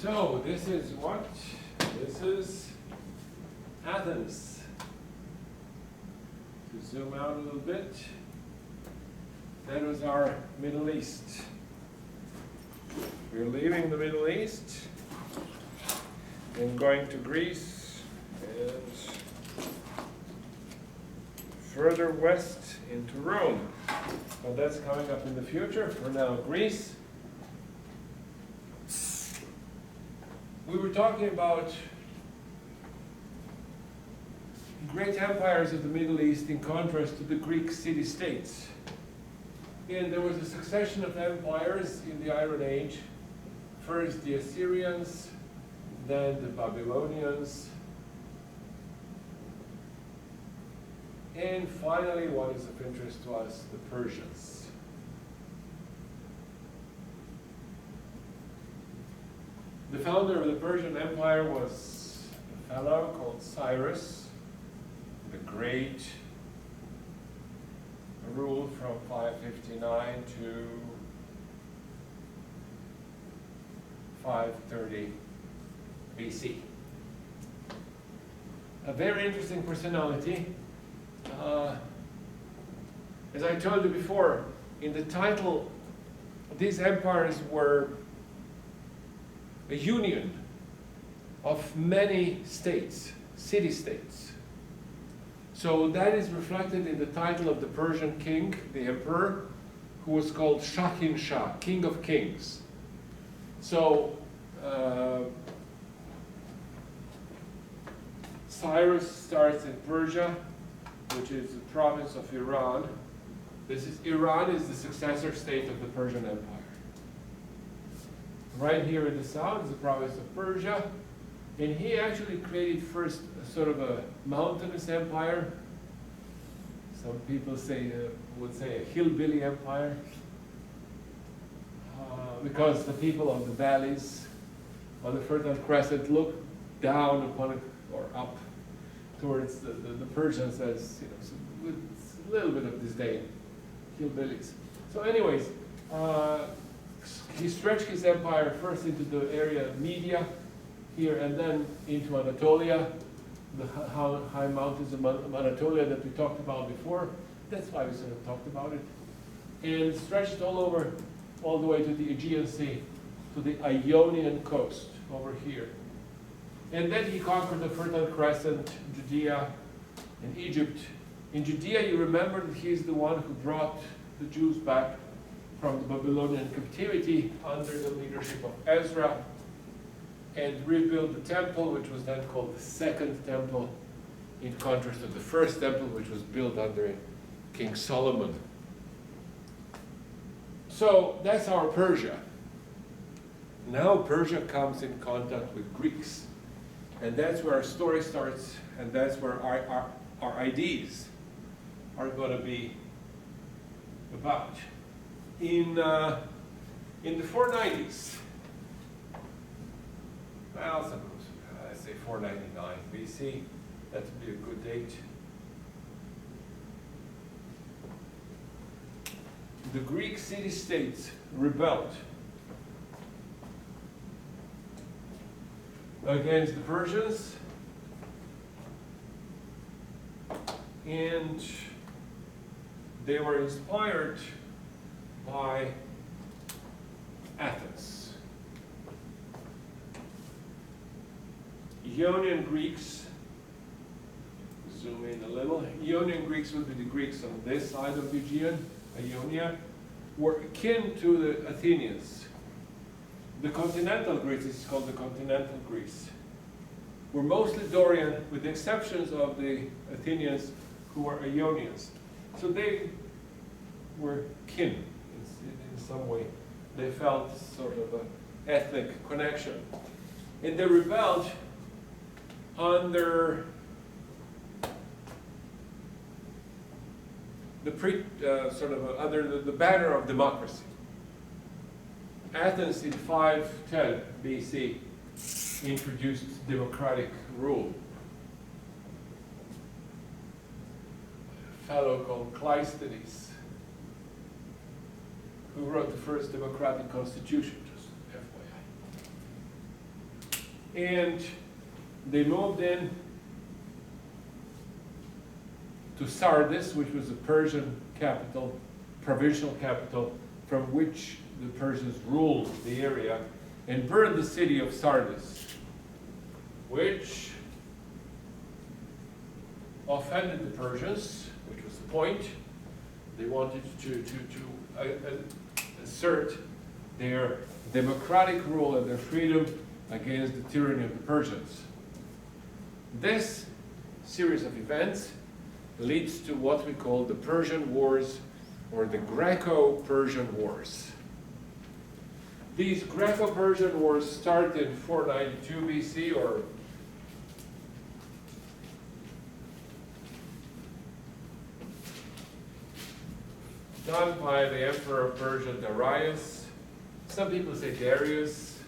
So this is what? This is Athens. To zoom out a little bit, that was our Middle East. We're leaving the Middle East and going to Greece and further west into Rome. But that's coming up in the future. For now, Greece. We were talking about great empires of the Middle East in contrast to the Greek city-states. And there was a succession of empires in the Iron Age. First the Assyrians, then the Babylonians, and finally, what is of interest to us, the Persians. The founder of the Persian Empire was a fellow called Cyrus the Great, ruled from 559 to 530 BC. A very interesting personality. As I told you before, in the title, these empires were a union of many states, city-states. So that is reflected in the title of the Persian king, the emperor, who was called Shahin-Shah, King of Kings. So Cyrus starts in Persia, which is the province of Iran. Iran is the successor state of the Persian Empire. Right here in the south is the province of Persia. And he actually created first a sort of a mountainous empire. Some people would say a hillbilly empire. Because the people of the valleys on the Fertile Crescent look down upon it, or up towards the Persians as, with a little bit of disdain, hillbillies. So anyways, he stretched his empire first into the area of Media, here, and then into Anatolia, the high mountains of Anatolia that we talked about before. That's why we sort of talked about it. And stretched all the way to the Aegean Sea, to the Ionian coast over here. And then he conquered the Fertile Crescent, Judea, and Egypt. In Judea, you remember that he's the one who brought the Jews back from the Babylonian captivity under the leadership of Ezra, and rebuilt the temple, which was then called the Second Temple, in contrast to the First Temple, which was built under King Solomon. So that's our Persia. Now Persia comes in contact with Greeks. And that's where our story starts, and that's where our ideas are going to be about. In the 490s, well, suppose I say 499 BC, that would be a good date. The Greek city-states rebelled against the Persians, and they were inspired by Athens. Ionian Greeks, zoom in a little, Ionian Greeks would be the Greeks on this side of the Aegean, Ionia, were akin to the Athenians. The continental Greece, is called the continental Greece, were mostly Dorian, with the exceptions of the Athenians who were Ionians. So they were kin in some way. They felt sort of an ethnic connection. And they rebelled under under the banner of democracy. Athens in 510 BC introduced democratic rule. A fellow called Cleisthenes, who wrote the first democratic constitution, just FYI. And they moved in to Sardis, which was the Persian capital, provincial capital, from which the Persians ruled the area, and burned the city of Sardis, which offended the Persians, which was the point. They wanted to assert their democratic rule and their freedom against the tyranny of the Persians. This series of events leads to what we call the Persian Wars, or the Graeco-Persian Wars. These Graeco-Persian Wars start in 492 BC, or done by the Emperor of Persia, Darius. Some people say Darius,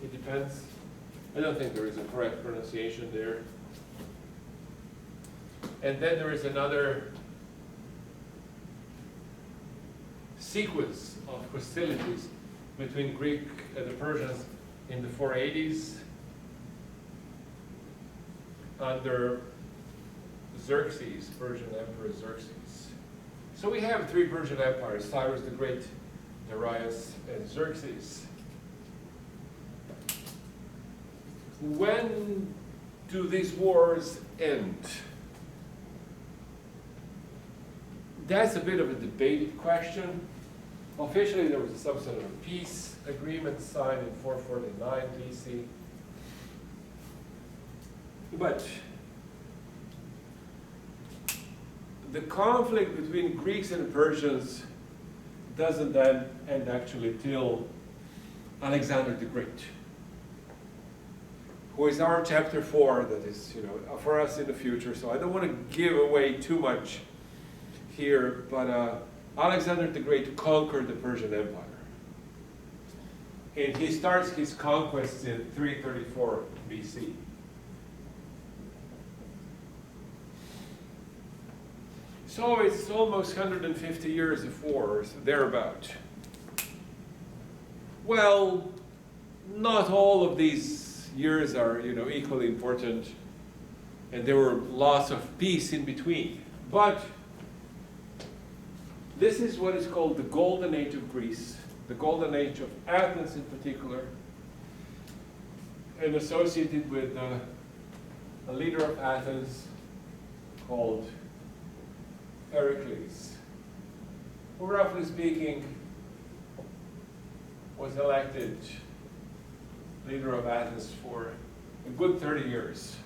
it depends. I don't think there is a correct pronunciation there. And then there is another sequence of hostilities between Greek and the Persians in the 480s under Xerxes, Persian Emperor Xerxes. So we have three Persian empires: Cyrus the Great, Darius, and Xerxes. When do these wars end? That's a bit of a debated question. Officially, there was some sort of a peace agreement signed in 449 BC. But the conflict between Greeks and Persians doesn't then end actually till Alexander the Great, who is our chapter 4 that is, for us in the future. So I don't want to give away too much here, but Alexander the Great conquered the Persian Empire. And he starts his conquests in 334 BC. So it's almost 150 years of wars, thereabout. Well, not all of these years are, equally important, and there were lots of peace in between. But this is what is called the Golden Age of Greece, the Golden Age of Athens in particular, and associated with a leader of Athens called Pericles, who, roughly speaking, was elected leader of Athens for a good 30 years.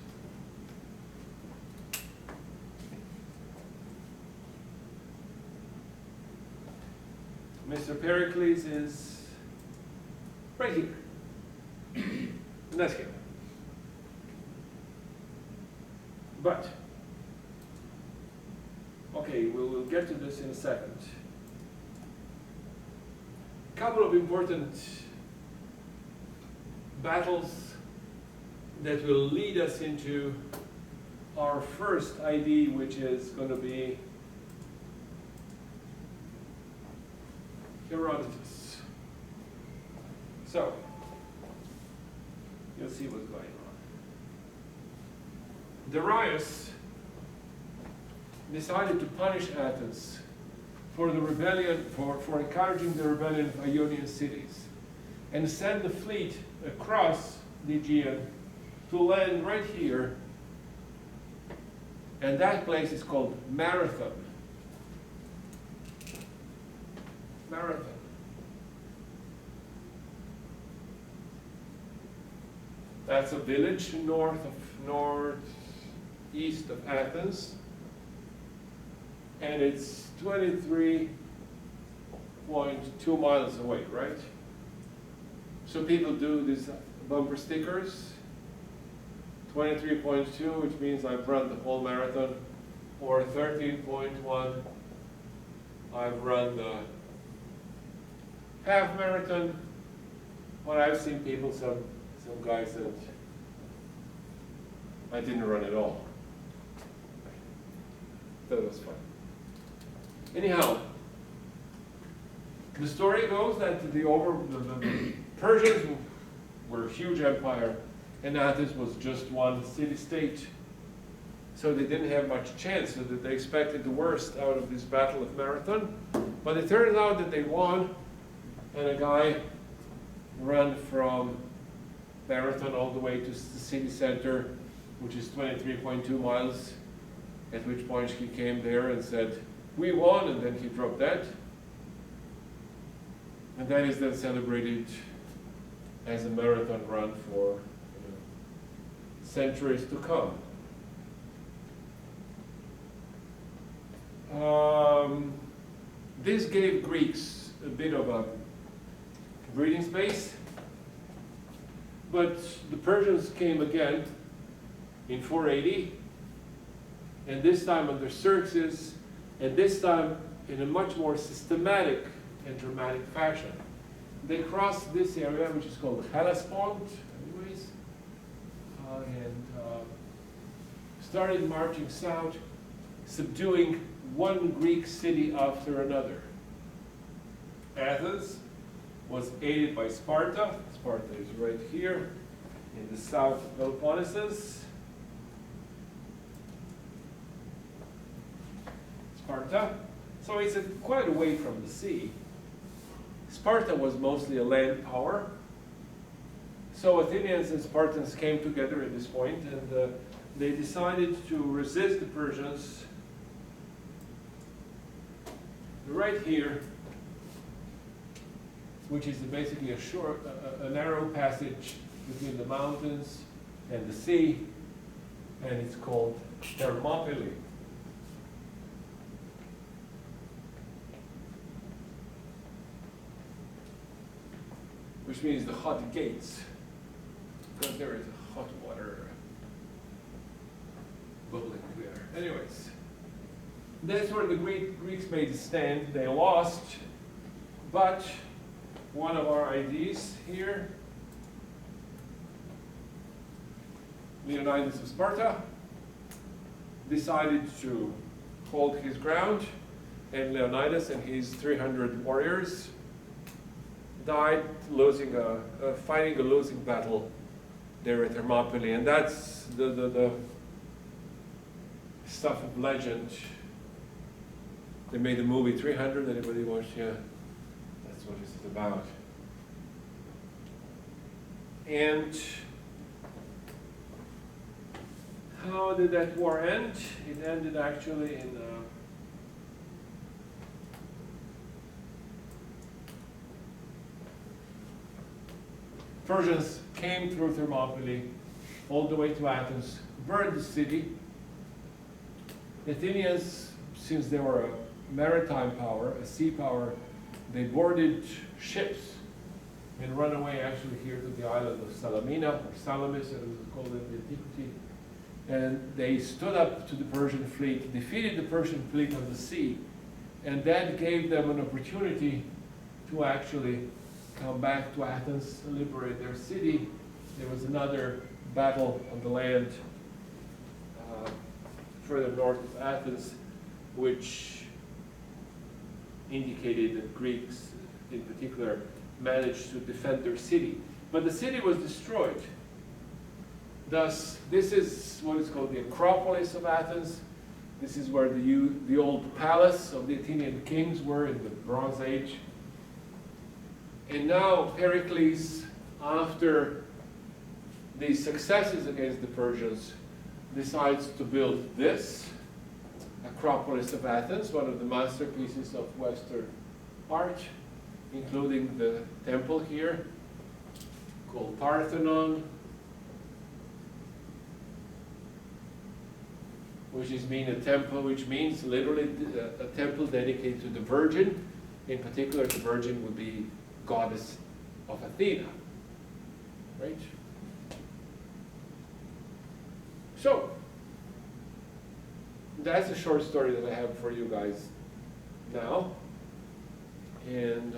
Mr. Pericles is right here, in this game. But, okay, we'll get to this in a second. A couple of important battles that will lead us into our first ID, which is going to be Herodotus. So, you'll see what's going on. Darius decided to punish Athens for the rebellion, for encouraging the rebellion of Ionian cities, and sent the fleet across the Aegean to land right here, and that place is called Marathon. Marathon. That's a village northeast of Athens, and it's 23.2 miles away, right? So people do these bumper stickers, 23.2, which means I've run the whole marathon, or 13.1, I've run the half marathon. Well, I've seen people, some guys said, I didn't run at all. That was fun. Anyhow, the story goes that the Persians were a huge empire, and Athens was just one city-state. So they didn't have much chance, so that they expected the worst out of this Battle of Marathon. But it turned out that they won, and a guy ran from Marathon all the way to the city center, which is 23.2 miles, at which point he came there and said, "We won," and then he dropped that. And that is then celebrated as a marathon run for centuries to come. This gave Greeks a bit of a breathing space, but the Persians came again in 480, and this time under Xerxes, and this time in a much more systematic and dramatic fashion. They crossed this area, which is called the Hellespont, anyways, and started marching south, subduing one Greek city after another. Athens was aided by Sparta. Sparta is right here in the south of Peloponnesus. Sparta. So it's quite away from the sea. Sparta was mostly a land power. So Athenians and Spartans came together at this point, and they decided to resist the Persians right here, which is basically a narrow passage between the mountains and the sea, and it's called Thermopylae. Which means the hot gates, because there is hot water bubbling there. Anyways, that's where the Greeks made a stand. They lost, but one of our IDs here, Leonidas of Sparta, decided to hold his ground, and Leonidas and his 300 warriors died fighting a losing battle there at Thermopylae, and that's the stuff of legend. They made the movie 300. Anybody watch? Yeah, that's what it's about. And how did that war end? It ended actually in Persians came through Thermopylae all the way to Athens, burned the city. The Athenians, since they were a maritime power, a sea power, they boarded ships and run away actually here to the island of Salamina, or Salamis, as it was called in the antiquity. And they stood up to the Persian fleet, defeated the Persian fleet on the sea, and that gave them an opportunity to actually come back to Athens and liberate their city. There was another battle on the land further north of Athens, which indicated that Greeks in particular managed to defend their city. But the city was destroyed. Thus, this is what is called the Acropolis of Athens. This is where the old palace of the Athenian kings were in the Bronze Age. And now Pericles, after these successes against the Persians, decides to build this Acropolis of Athens, one of the masterpieces of Western art, including the temple here, called Parthenon, which means literally a temple dedicated to the Virgin. In particular, the Virgin would be goddess of Athena, right? So, that's a short story that I have for you guys now. And